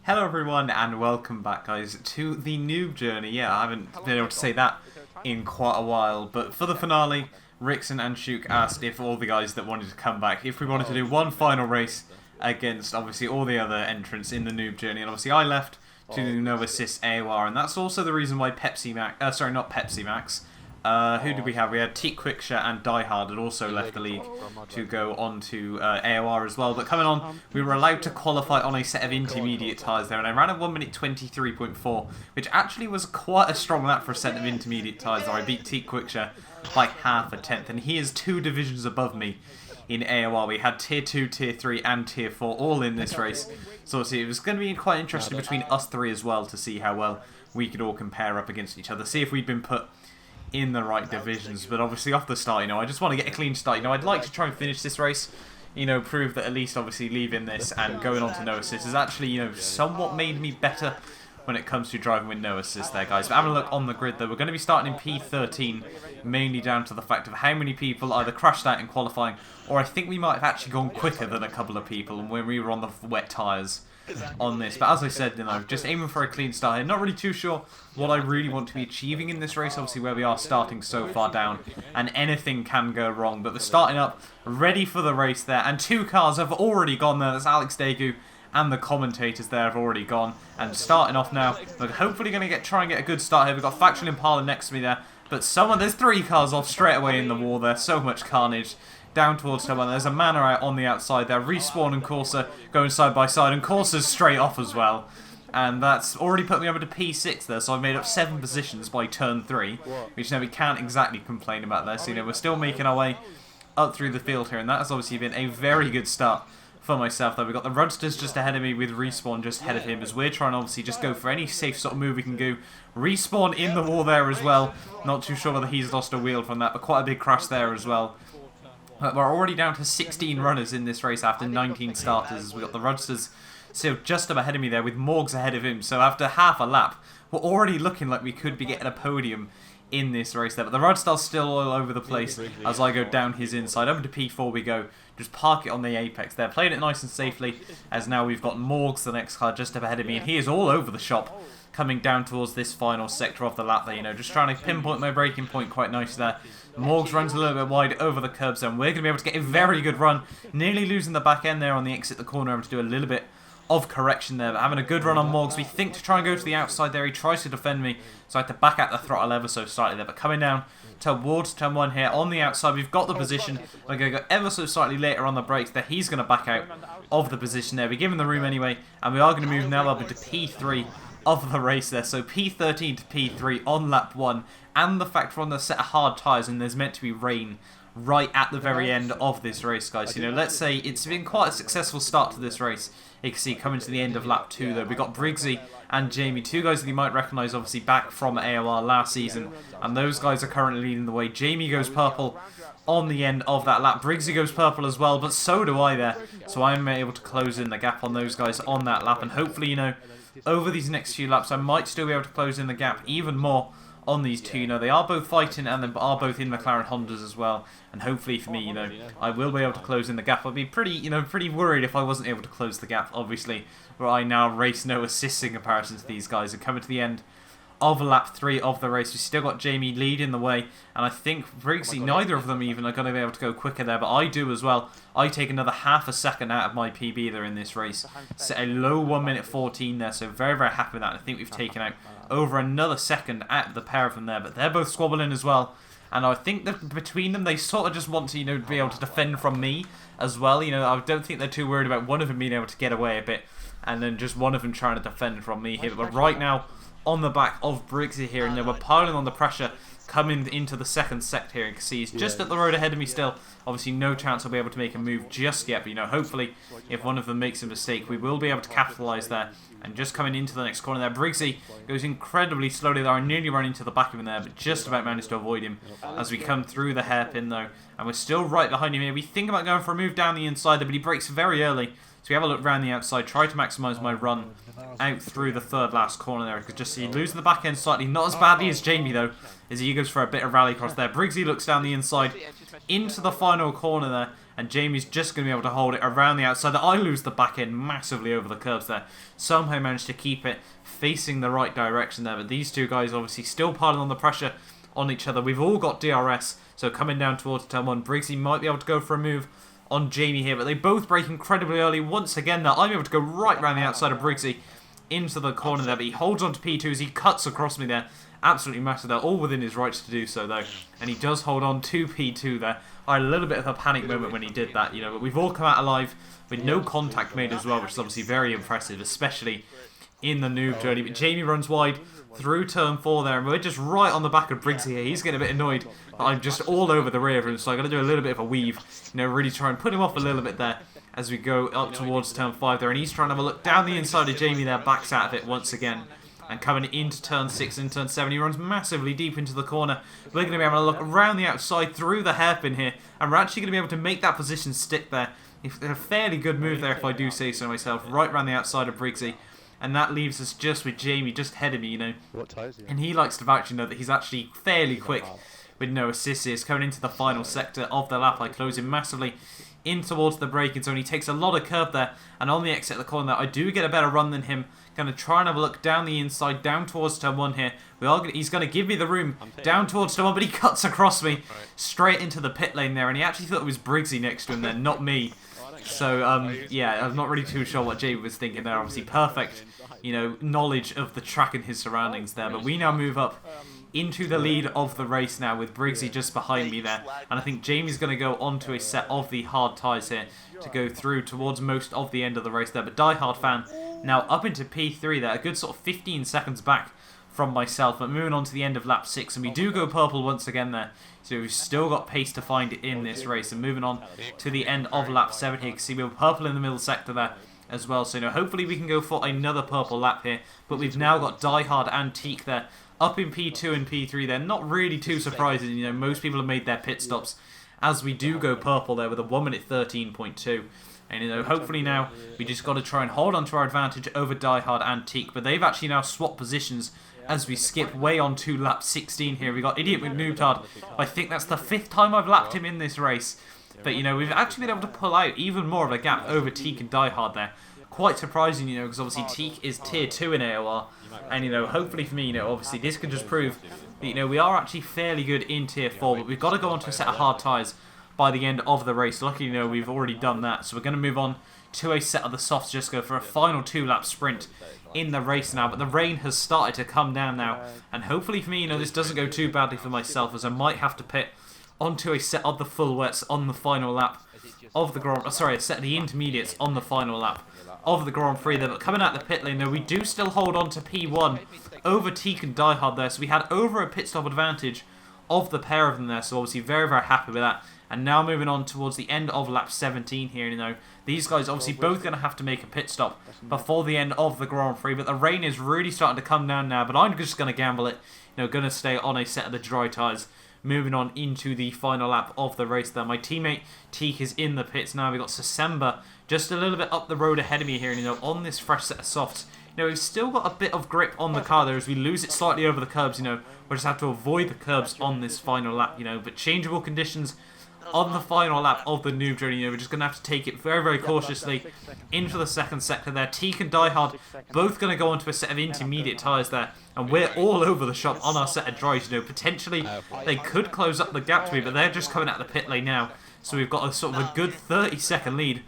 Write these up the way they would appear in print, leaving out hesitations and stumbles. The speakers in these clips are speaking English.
Hello everyone and welcome back guys to the Noob journey. Yeah, I haven't been able to say that in quite a while, but for the finale, Rickson and Shuk asked if all the guys that wanted to come back, if we wanted to do one final race against obviously all the other entrants in the Noob journey, and obviously I left to do no assist AOR, and that's also the reason why Pepsi Max, sorry not Pepsi Max, who did we have? We had T Quickshot and Die Hard had also left the league to go on to AOR as well. But coming on, we were allowed to qualify on a set of intermediate tyres there, and I ran a 1 minute 23.4, which actually was quite a strong lap for a set of intermediate tyres there. I beat T Quickshot by half a tenth, and he is 2 divisions above me in AOR. We had Tier 2, Tier 3 and Tier 4 all in this race. So obviously it was going to be quite interesting between us three as well to see how well we could all compare up against each other, see if we'd been put in the right divisions. But obviously off the start, I just want to get a clean start. I'd like to try and finish this race, prove that at least obviously leaving this and going on to no assist has actually, somewhat made me better when it comes to driving with no assist there, guys. But having a look on the grid though, we're going to be starting in P13, mainly down to the fact of how many people either crashed out in qualifying, or I think we might have actually gone quicker than a couple of people when we were on the wet tyres on this. But as I said, just aiming for a clean start here. Not really too sure what I really want to be achieving in this race, obviously where we are starting so far down and anything can go wrong. But we're starting up, ready for the race there, and 2 cars have already gone there. That's Alex Dagu and the commentators there have already gone. And starting off now, we're hopefully going to try and get a good start here. We've got Factual Impala next to me there, but there's 3 cars off straight away in the wall there. So much carnage down towards someone. There's a Manor out on the outside there. Respawn and Corsa going side by side, and Corsa's straight off as well. And that's already put me over to P6 there, so I've made up 7 positions by turn 3, which we can't exactly complain about there. So we're still making our way up through the field here, and that has obviously been a very good start for myself though. We've got the Rudsters just ahead of me with Respawn just ahead of him, as we're trying to obviously just go for any safe sort of move we can do. Respawn in the wall there as well. Not too sure whether he's lost a wheel from that, but quite a big crash there as well. But we're already down to 16 runners in this race after 19 starters. We've got the Rudsters still just up ahead of me there with Morgs ahead of him. So after half a lap, we're already looking like we could be getting a podium in this race there. But the Rudstar's still all over the place as I go down his inside. Over to P4 we go. Just park it on the apex there. Playing it nice and safely, as now we've got Morgs, the next car, just up ahead of me. And he is all over the shop, coming down towards this final sector of the lap there, just trying to pinpoint my braking point quite nice there. Morgs runs a little bit wide over the curbs, and we're going to be able to get a very good run. Nearly losing the back end there on the exit the corner, having to do a little bit of correction there, but having a good run on Morgs. We think to try and go to the outside there. He tries to defend me, so I have to back out the throttle ever so slightly there. But coming down towards turn 1 here on the outside, we've got the position. We're going to go ever so slightly later on the brakes there. He's going to back out of the position there. We give him the room anyway, and we are going to move now up into P3 of the race there. So P13 to P3 on lap 1, and the fact we're on the set of hard tyres and there's meant to be rain right at the very end of this race, guys. Let's say it's been quite a successful start to this race. You can see coming to the end of lap 2 though, we got Briggsy and Jamie, 2 guys that you might recognise obviously back from AOR last season, and those guys are currently leading the way. Jamie goes purple on the end of that lap. Briggsy goes purple as well, but so do I there. So I'm able to close in the gap on those guys on that lap, and hopefully, over these next few laps I might still be able to close in the gap even more on these 2. They are both fighting and they are both in McLaren Hondas as well, and hopefully for me, I will be able to close in the gap. I'd be pretty worried if I wasn't able to close the gap, obviously, where I now race no assists in comparison to these guys. And coming to the end of lap 3 of the race, we still got Jamie leading the way, and I think Briggsy, neither of them even are going to be able to go quicker there, but I do as well. I take another half a second out of my PB there in this race, set a low 1 minute 14 there, so very, very happy with that. I think we've taken out over another second at the pair of them there, but they're both squabbling as well, and I think that between them they sort of just want to be able to defend from me as well. I don't think they're too worried about one of them being able to get away a bit and then just one of them trying to defend from me here. But right now on the back of Briggsy here, and we're piling on the pressure coming into the second sector here. You can see he's just at the road ahead of me still. Obviously no chance I'll be able to make a move just yet, but hopefully if one of them makes a mistake we will be able to capitalise there. And just coming into the next corner there, Briggsy goes incredibly slowly there. I nearly run into the back of him there, but just about managed to avoid him as we come through the hairpin though. And we're still right behind him here. We think about going for a move down the inside there, but he brakes very early. So we have a look around the outside, try to maximise my run out through the third last corner there. You could just see losing the back end slightly, not as badly as Jamie though, as he goes for a bit of rally cross there. Briggsy looks down the inside into the final corner there, and Jamie's just going to be able to hold it around the outside. I lose the back end massively over the curbs there. Somehow managed to keep it facing the right direction there, but these two guys obviously still piling on the pressure on each other. We've all got DRS, so coming down towards turn 1. Briggsy might be able to go for a move on Jamie here, but they both break incredibly early. Once again, I'm able to go right around the outside of Briggsy into the corner there, but he holds on to P2 as he cuts across me there. Absolutely massive there, all within his rights to do so though, and he does hold on to P2 there. I had a little bit of a panic moment when he did that, you know, but we've all come out alive with no contact made as well, which is obviously very impressive, especially in the noob journey. But Jamie runs wide through turn 4 there, and we're just right on the back of Briggsy here. He's getting a bit annoyed that I'm just all over the rear of him, so I'm going to do a little bit of a weave, you know, really try and put him off a little bit there as we go up towards turn 5 there, and he's trying to have a look down the inside of Jamie there, backs out of it once again. And coming into turn 6 and turn 7, he runs massively deep into the corner. We're going to be able to look around the outside through the hairpin here, and we're actually going to be able to make that position stick there. It's a fairly good move there, if I do say so myself, right around the outside of Briggsy. And that leaves us just with Jamie, just ahead of me, you know. And he likes to vouch, you know, that he's actually fairly quick with no assists. He's coming into the final sector of the lap. I close him massively in towards the braking zone. He takes a lot of curb there, and on the exit of the corner there, I do get a better run than him. Going to try and have a look down the inside, down towards turn 1 here. He's going to give me the room down towards turn 1, but he cuts across me straight into the pit lane there, and he actually thought it was Briggsy next to him there, not me. So, yeah, I'm not really too sure what Jamie was thinking there. Obviously, perfect, you know, knowledge of the track and his surroundings there. But we now move up into the lead of the race now with Briggsy just behind me there. And I think Jamie's going to go onto a set of the hard tyres here to go through towards most of the end of the race there. But Die Hard Fan now up into P3 there, a good sort of 15 seconds back from myself. But moving on to the end of lap 6, and we do go purple once again there. So we've still got pace to find in this race. And moving on to the end of lap 7 here, you can see we're purple in the middle sector there as well. So, you know, hopefully we can go for another purple lap here. But we've now got Die Hard and Teak there up in P2 and P3 there. Not really too surprising, you know, most people have made their pit stops as we do go purple there with a 1 minute 13.2. And, you know, hopefully now we just got to try and hold on to our advantage over Die Hard and Teak. But they've actually now swapped positions as we skip way on to lap 16 here. We got Idiot with Noobtard. I think that's the 5th time I've lapped him in this race. But, you know, we've actually been able to pull out even more of a gap over Teak and Die Hard there. Quite surprising, you know, because obviously Teak is tier 2 in AOR. And, you know, hopefully for me, you know, obviously this can just prove that, you know, we are actually fairly good in tier 4. But we've got to go on to a set of hard tyres by the end of the race. Luckily, you know, we've already done that. So we're going to move on to a set of the softs, just go for a final 2-lap sprint in the race now. But the rain has started to come down now, and hopefully for me, you know, this doesn't go too badly for myself, as I might have to pit onto a set of the full wets on the final lap of the a set of the intermediates on the final lap of the Grand Prix there. But coming out the pit lane though, we do still hold on to P1 over Teak and Die Hard there, so we had over a pit stop advantage of the pair of them there, so obviously very, very happy with that. And now moving on towards the end of lap 17 here, you know, these guys obviously both going to have to make a pit stop before the end of the Grand Prix, but the rain is really starting to come down now, but I'm just going to gamble it, you know, going to stay on a set of the dry tyres. Moving on into the final lap of the race there. My teammate Teak is in the pits now. We've got Sasemba just a little bit up the road ahead of me here, and, you know, on this fresh set of softs. You know, we've still got a bit of grip on the car there as we lose it slightly over the curbs, you know. We'll just have to avoid the curbs on this final lap, you know, but changeable conditions on the final lap of the noob journey. You know, we're just going to have to take it very, very cautiously into the second sector there. Teak and Die Hard both going to go onto a set of intermediate tyres there, and we're all over the shop on our set of dries. You know, potentially they could close up the gap to me, but they're just coming out the pit lane now. So we've got a sort of a good 30-second lead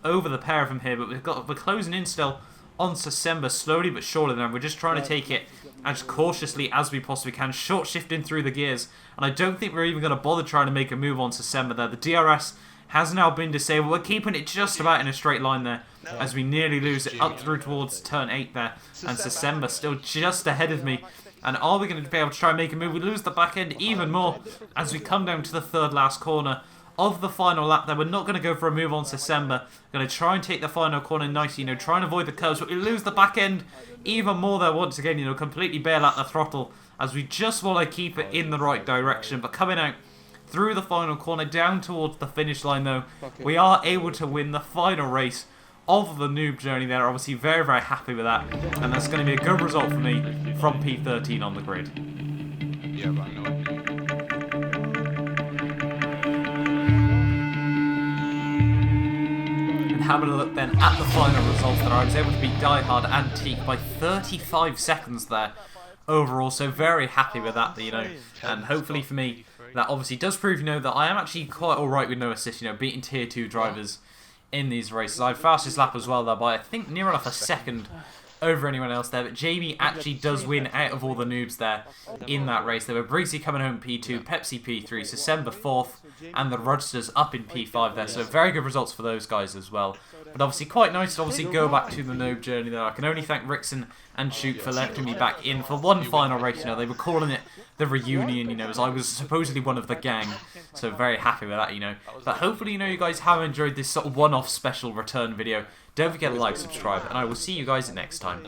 over the pair of them here, but we're closing in still on Sasemba slowly but surely now. We're just trying to take it as cautiously as we possibly can, short shifting through the gears, and I don't think we're even going to bother trying to make a move on Sasemba there. The DRS has now been disabled. We're keeping it just about in a straight line there as we nearly lose it up through towards turn 8 there, and Sasemba still just ahead of me. And are we going to be able to try and make a move? We lose the back end even more as we come down to the third last corner of the final lap there. We're not going to go for a move on Sasemba. Going to try and take the final corner nicely, you know, try and avoid the curves, but we lose the back end even more there once again, you know, completely bail out the throttle as we just want to keep it in the right direction. But coming out through the final corner down towards the finish line though, we are able to win the final race of the noob journey there. Obviously very, very happy with that, and that's going to be a good result for me from P13 on the grid. Yeah, but I know. having a look then at the final results there, I was able to beat Die Hard Antique by 35 seconds there overall, so very happy with that, you know, and hopefully for me, that obviously does prove, you know, that I am actually quite alright with no assist, you know, beating tier 2 drivers in these races. I have fastest lap as well there by, I think, near enough a second over anyone else there, but Jamie actually does win out of all the noobs there in that race. There were Breezy coming home P2, Pepsi P3, December 4th, and the Rudsters up in P5 there, so very good results for those guys as well. But obviously quite nice to obviously go back to the noob journey there. I can only thank Rickson and Shoot for letting me back in for one final race. You know, they were calling it the reunion, you know, as I was supposedly one of the gang, so very happy with that, you know. But hopefully, you know, you guys have enjoyed this sort of one-off special return video. Don't forget to like, subscribe, and I will see you guys next time.